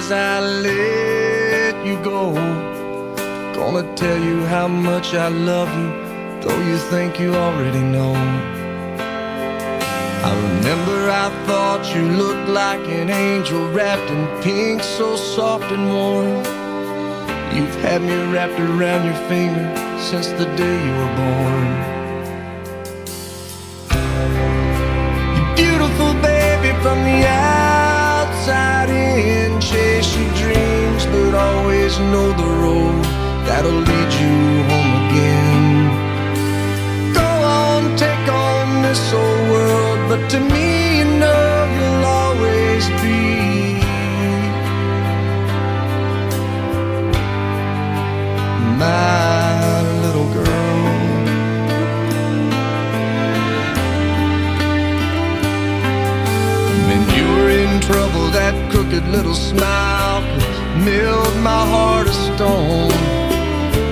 as I let you go. Gonna tell you how much I love you, though you think you already know. I remember I thought you looked like an angel wrapped in pink, so soft and warm. You've had me wrapped around your finger since the day you were born. You're beautiful, baby, from the outside in. Chase your dreams, but always know the road that'll lead you home again. Go on, take on this old world, but to me, you know you'll always be my little girl. When you were in trouble, that crooked little smile milled my heart of stone.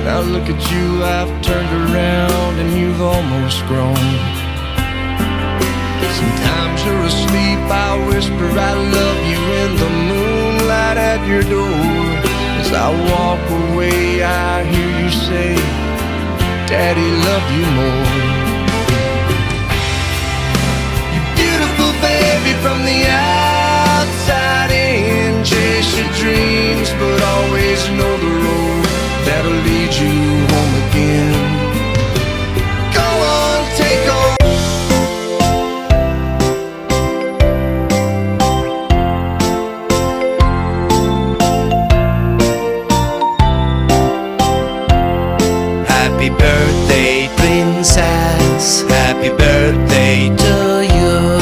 Now look at you, I've turned around and you've almost grown. Sometimes you're asleep, I whisper I love you in the moonlight at your door. As I walk away, I hear you say, Daddy, love you more. You're beautiful, baby, from the outside in. Chase your dreams, but always know the road that'll lead you home again. Go on, take on. Happy birthday, princess. Happy birthday to you.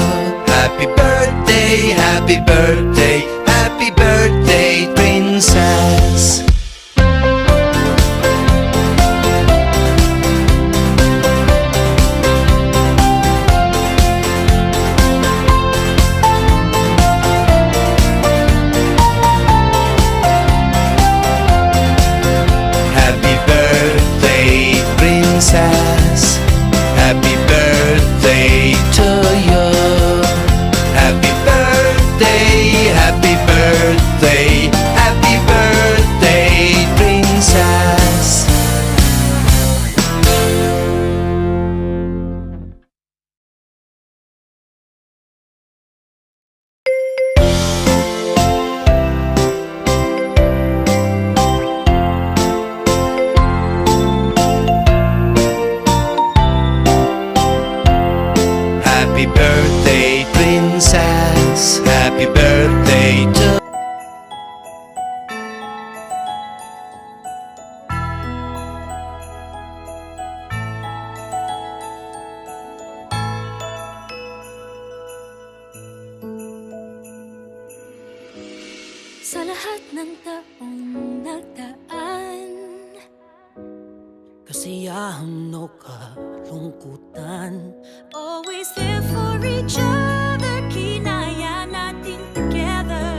Happy birthday, happy birthday, happy birthday, princess. Happy birthday, princess. Happy birthday to you. Happy birthday, happy birthday, happy birthday, princess. Happy birthday, princess. Happy birthday to Sa lahat ng taong nagdaan, kasiyahan o kalungkutan, always there for each other, kinaya natin together.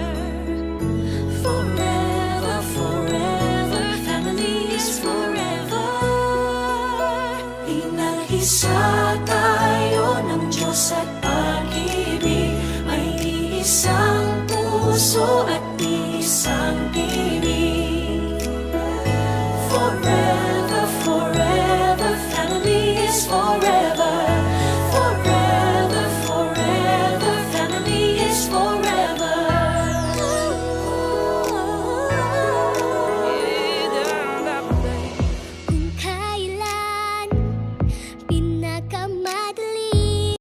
Forever, forever, family is forever. Inag-isa tayo ng Diyos at pag-ibig, may iisang puso at isang